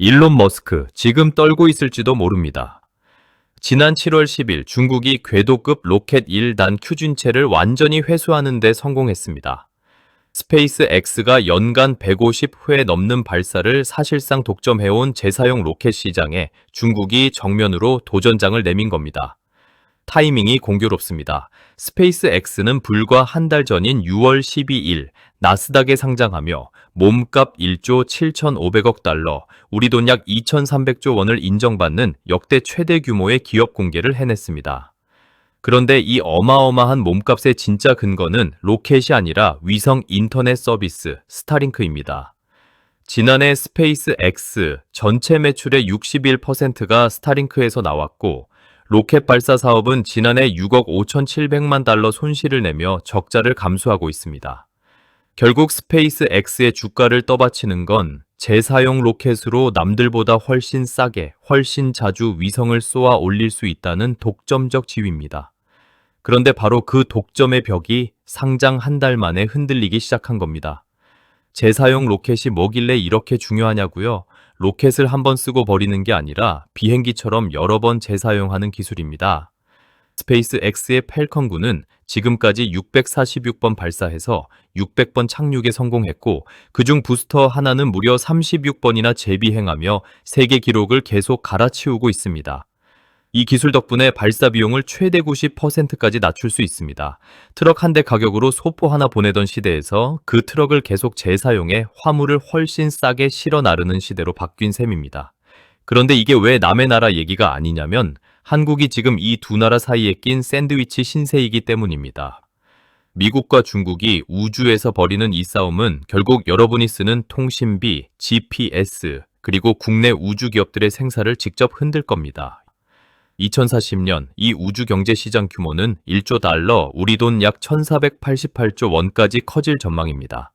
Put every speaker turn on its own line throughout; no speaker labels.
일론 머스크, 지금 떨고 있을지도 모릅니다. 지난 7월 10일 중국이 궤도급 로켓 1단 큐준체를 완전히 회수하는 데 성공했습니다. 스페이스 X가 연간 150회 넘는 발사를 사실상 독점해온 재사용 로켓 시장에 중국이 정면으로 도전장을 내민 겁니다. 타이밍이 공교롭습니다. 스페이스 X는 불과 한 달 전인 6월 12일 나스닥에 상장하며 몸값 1조 7,500억 달러, 우리 돈 약 2,300조 원을 인정받는 역대 최대 규모의 기업 공개를 해냈습니다. 그런데 이 어마어마한 몸값의 진짜 근거는 로켓이 아니라 위성 인터넷 서비스 스타링크입니다. 지난해 스페이스 X 전체 매출의 61%가 스타링크에서 나왔고, 로켓 발사 사업은 지난해 6억 5,700만 달러 손실을 내며 적자를 감수하고 있습니다. 결국 스페이스 X의 주가를 떠받치는 건 재사용 로켓으로 남들보다 훨씬 싸게, 훨씬 자주 위성을 쏘아 올릴 수 있다는 독점적 지위입니다. 그런데 바로 그 독점의 벽이 상장 한 달 만에 흔들리기 시작한 겁니다. 재사용 로켓이 뭐길래 이렇게 중요하냐고요? 로켓을 한번 쓰고 버리는 게 아니라 비행기처럼 여러 번 재사용하는 기술입니다. 스페이스 X의 팰컨군은 지금까지 646번 발사해서 600번 착륙에 성공했고, 그중 부스터 하나는 무려 36번이나 재비행하며 세계 기록을 계속 갈아치우고 있습니다. 이 기술 덕분에 발사 비용을 최대 90%까지 낮출 수 있습니다. 트럭 한 대 가격으로 소포 하나 보내던 시대에서 그 트럭을 계속 재사용해 화물을 훨씬 싸게 실어 나르는 시대로 바뀐 셈입니다. 그런데 이게 왜 남의 나라 얘기가 아니냐면 한국이 지금 이 두 나라 사이에 낀 샌드위치 신세이기 때문입니다. 미국과 중국이 우주에서 벌이는 이 싸움은 결국 여러분이 쓰는 통신비, GPS, 그리고 국내 우주 기업들의 생사를 직접 흔들 겁니다. 2040년 이 우주 경제 시장 규모는 1조 달러, 우리 돈 약 1,488조 원까지 커질 전망입니다.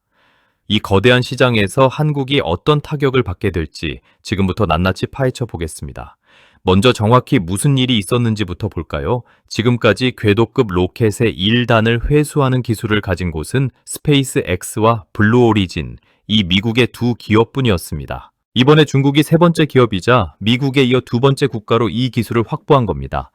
이 거대한 시장에서 한국이 어떤 타격을 받게 될지 지금부터 낱낱이 파헤쳐 보겠습니다. 먼저 정확히 무슨 일이 있었는지부터 볼까요? 지금까지 궤도급 로켓의 1단을 회수하는 기술을 가진 곳은 스페이스 X와 블루 오리진, 이 미국의 두 기업뿐이었습니다. 이번에 중국이 세 번째 기업이자 미국에 이어 두 번째 국가로 이 기술을 확보한 겁니다.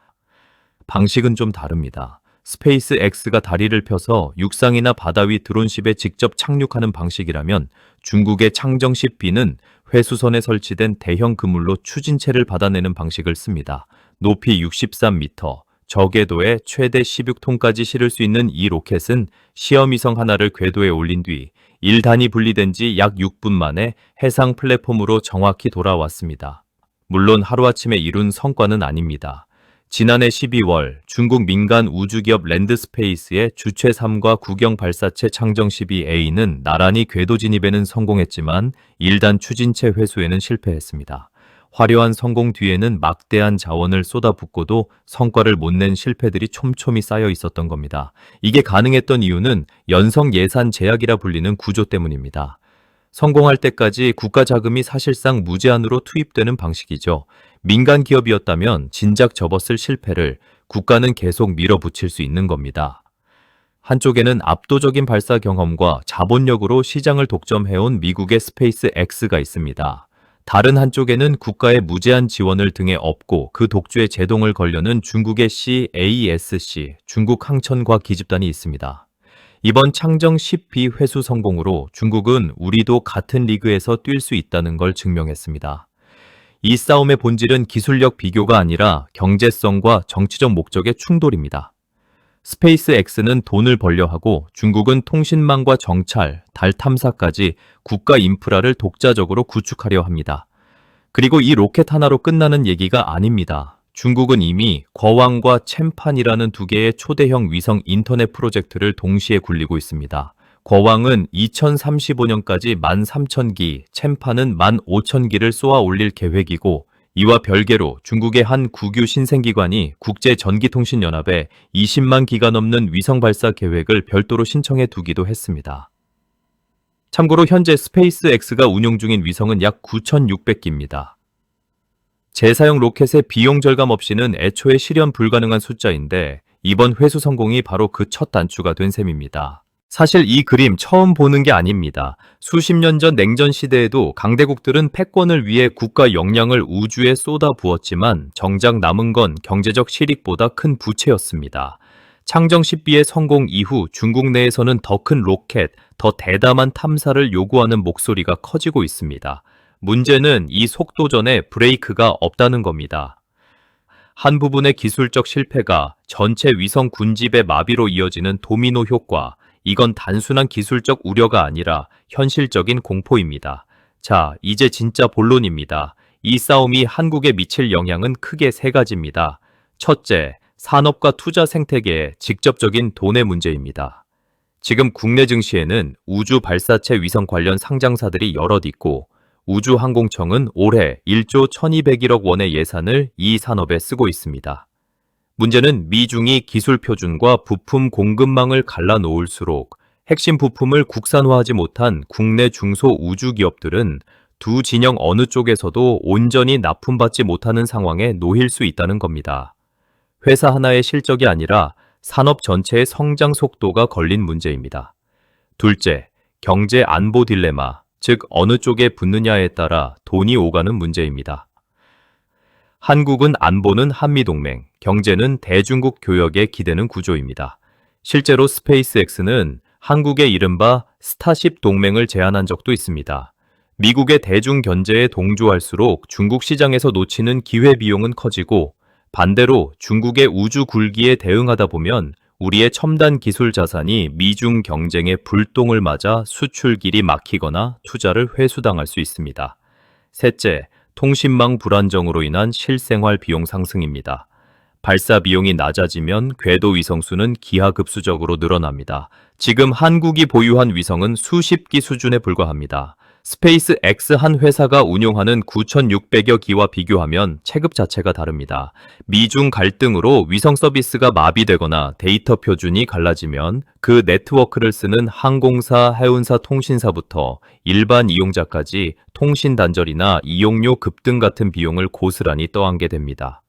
방식은 좀 다릅니다. 스페이스 X가 다리를 펴서 육상이나 바다 위 드론십에 직접 착륙하는 방식이라면 중국의 창정십 B는 회수선에 설치된 대형 그물로 추진체를 받아내는 방식을 씁니다. 높이 63m, 저궤도에 최대 16톤까지 실을 수 있는 이 로켓은 시험위성 하나를 궤도에 올린 뒤 1단이 분리된 지 약 6분 만에 해상 플랫폼으로 정확히 돌아왔습니다. 물론 하루아침에 이룬 성과는 아닙니다. 지난해 12월 중국 민간 우주기업 랜드스페이스의 주체 3과 구경 발사체 창정 12A는 나란히 궤도 진입에는 성공했지만 1단 추진체 회수에는 실패했습니다. 화려한 성공 뒤에는 막대한 자원을 쏟아붓고도 성과를 못 낸 실패들이 촘촘히 쌓여 있었던 겁니다. 이게 가능했던 이유는 연성 예산 제약이라 불리는 구조 때문입니다. 성공할 때까지 국가 자금이 사실상 무제한으로 투입되는 방식이죠. 민간 기업이었다면 진작 접었을 실패를 국가는 계속 밀어붙일 수 있는 겁니다. 한쪽에는 압도적인 발사 경험과 자본력으로 시장을 독점해온 미국의 스페이스 X가 있습니다. 다른 한쪽에는 국가의 무제한 지원을 등에 업고 그 독주에 제동을 걸려는 중국의 CASC, 중국 항천과 기집단이 있습니다. 이번 창정 10B 회수 성공으로 중국은 우리도 같은 리그에서 뛸 수 있다는 걸 증명했습니다. 이 싸움의 본질은 기술력 비교가 아니라 경제성과 정치적 목적의 충돌입니다. 스페이스 X는 돈을 벌려 하고 중국은 통신망과 정찰, 달 탐사까지 국가 인프라를 독자적으로 구축하려 합니다. 그리고 이 로켓 하나로 끝나는 얘기가 아닙니다. 중국은 이미 거왕과 챔판이라는 두 개의 초대형 위성 인터넷 프로젝트를 동시에 굴리고 있습니다. 거왕은 2035년까지 13,000기, 챔판은 15,000기를 쏘아 올릴 계획이고, 이와 별개로 중국의 한 국유 신생기관이 국제전기통신연합에 20만 기가 넘는 위성 발사 계획을 별도로 신청해 두기도 했습니다. 참고로 현재 스페이스 X가 운용 중인 위성은 약 9,600기입니다. 재사용 로켓의 비용 절감 없이는 애초에 실현 불가능한 숫자인데 이번 회수 성공이 바로 그 첫 단추가 된 셈입니다. 사실 이 그림 처음 보는 게 아닙니다. 수십 년 전 냉전 시대에도 강대국들은 패권을 위해 국가 역량을 우주에 쏟아 부었지만 정작 남은 건 경제적 실익보다 큰 부채였습니다. 창정 10비의 성공 이후 중국 내에서는 더 큰 로켓, 더 대담한 탐사를 요구하는 목소리가 커지고 있습니다. 문제는 이 속도전에 브레이크가 없다는 겁니다. 한 부분의 기술적 실패가 전체 위성 군집의 마비로 이어지는 도미노 효과, 이건 단순한 기술적 우려가 아니라 현실적인 공포입니다. 자, 이제 진짜 본론입니다. 이 싸움이 한국에 미칠 영향은 크게 세 가지입니다. 첫째, 산업과 투자 생태계의 직접적인 돈의 문제입니다. 지금 국내 증시에는 우주 발사체 위성 관련 상장사들이 여럿 있고 우주항공청은 올해 1조 1200일억 원의 예산을 이 산업에 쓰고 있습니다. 문제는 미중이 기술 표준과 부품 공급망을 갈라놓을수록 핵심 부품을 국산화하지 못한 국내 중소 우주 기업들은 두 진영 어느 쪽에서도 온전히 납품받지 못하는 상황에 놓일 수 있다는 겁니다. 회사 하나의 실적이 아니라 산업 전체의 성장 속도가 걸린 문제입니다. 둘째, 경제 안보 딜레마, 즉 어느 쪽에 붙느냐에 따라 돈이 오가는 문제입니다. 한국은 안보는 한미동맹, 경제는 대중국 교역에 기대는 구조입니다. 실제로 스페이스X는 한국의 이른바 스타쉽 동맹을 제안한 적도 있습니다. 미국의 대중 견제에 동조할수록 중국 시장에서 놓치는 기회비용은 커지고 반대로 중국의 우주 굴기에 대응하다 보면 우리의 첨단 기술 자산이 미중 경쟁의 불똥을 맞아 수출길이 막히거나 투자를 회수당할 수 있습니다. 셋째, 통신망 불안정으로 인한 실생활 비용 상승입니다. 발사 비용이 낮아지면 궤도 위성수는 기하급수적으로 늘어납니다. 지금 한국이 보유한 위성은 수십 기 수준에 불과합니다. 스페이스 X 한 회사가 운용하는 9,600여 기와 비교하면 체급 자체가 다릅니다. 미중 갈등으로 위성 서비스가 마비되거나 데이터 표준이 갈라지면 그 네트워크를 쓰는 항공사, 해운사, 통신사부터 일반 이용자까지 통신 단절이나 이용료 급등 같은 비용을 고스란히 떠안게 됩니다.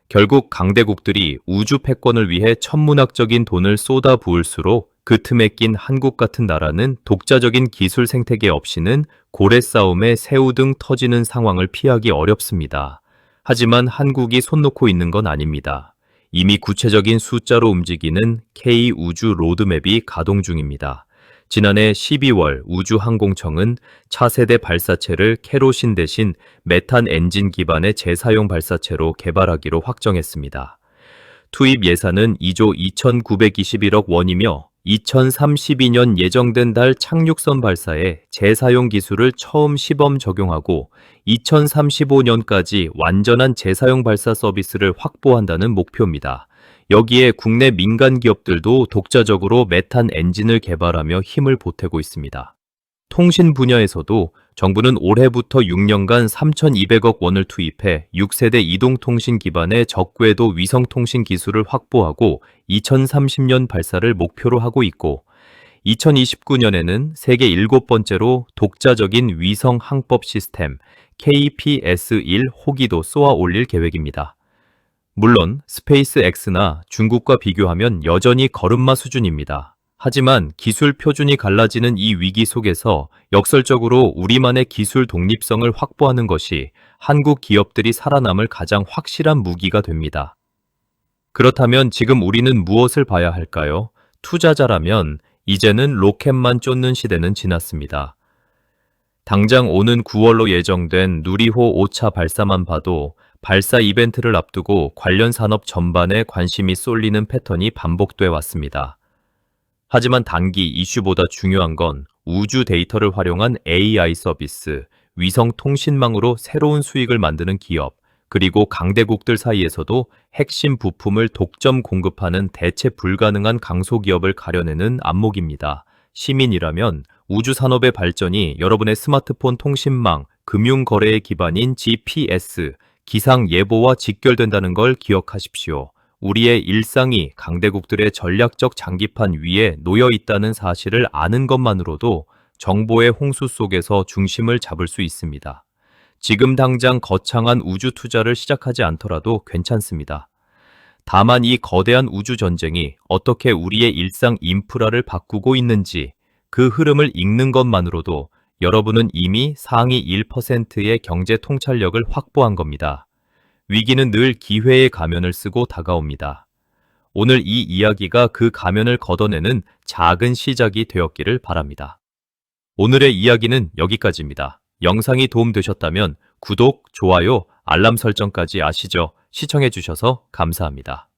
결국 강대국들이 우주 패권을 위해 천문학적인 돈을 쏟아 부을수록 그 틈에 낀 한국 같은 나라는 독자적인 기술 생태계 없이는 고래 싸움에 새우등 터지는 상황을 피하기 어렵습니다. 하지만 한국이 손 놓고 있는 건 아닙니다. 이미 구체적인 숫자로 움직이는 K-우주 로드맵이 가동 중입니다. 지난해 12월 우주항공청은 차세대 발사체를 캐로신 대신 메탄 엔진 기반의 재사용 발사체로 개발하기로 확정했습니다. 투입 예산은 2조 2,921억 원이며 2032년 예정된 달 착륙선 발사에 재사용 기술을 처음 시범 적용하고 2035년까지 완전한 재사용 발사 서비스를 확보한다는 목표입니다. 여기에 국내 민간 기업들도 독자적으로 메탄 엔진을 개발하며 힘을 보태고 있습니다. 통신 분야에서도 정부는 올해부터 6년간 3,200억 원을 투입해 6세대 이동통신 기반의 저궤도 위성통신 기술을 확보하고 2030년 발사를 목표로 하고 있고 2029년에는 세계 7번째로 독자적인 위성 항법 시스템 KPS-1 호기도 쏘아 올릴 계획입니다. 물론 스페이스X나 중국과 비교하면 여전히 걸음마 수준입니다. 하지만 기술 표준이 갈라지는 이 위기 속에서 역설적으로 우리만의 기술 독립성을 확보하는 것이 한국 기업들이 살아남을 가장 확실한 무기가 됩니다. 그렇다면 지금 우리는 무엇을 봐야 할까요? 투자자라면 이제는 로켓만 쫓는 시대는 지났습니다. 당장 오는 9월로 예정된 누리호 5차 발사만 봐도 발사 이벤트를 앞두고 관련 산업 전반에 관심이 쏠리는 패턴이 반복돼 왔습니다. 하지만 단기 이슈보다 중요한 건 우주 데이터를 활용한 AI 서비스, 위성 통신망으로 새로운 수익을 만드는 기업, 그리고 강대국들 사이에서도 핵심 부품을 독점 공급하는 대체 불가능한 강소기업을 가려내는 안목입니다. 시민이라면 우주 산업의 발전이 여러분의 스마트폰 통신망, 금융거래의 기반인 GPS, 기상 예보와 직결된다는 걸 기억하십시오. 우리의 일상이 강대국들의 전략적 장기판 위에 놓여 있다는 사실을 아는 것만으로도 정보의 홍수 속에서 중심을 잡을 수 있습니다. 지금 당장 거창한 우주 투자를 시작하지 않더라도 괜찮습니다. 다만 이 거대한 우주 전쟁이 어떻게 우리의 일상 인프라를 바꾸고 있는지 그 흐름을 읽는 것만으로도 여러분은 이미 상위 1%의 경제 통찰력을 확보한 겁니다. 위기는 늘 기회의 가면을 쓰고 다가옵니다. 오늘 이 이야기가 그 가면을 걷어내는 작은 시작이 되었기를 바랍니다. 오늘의 이야기는 여기까지입니다. 영상이 도움되셨다면 구독, 좋아요, 알람 설정까지 아시죠? 시청해주셔서 감사합니다.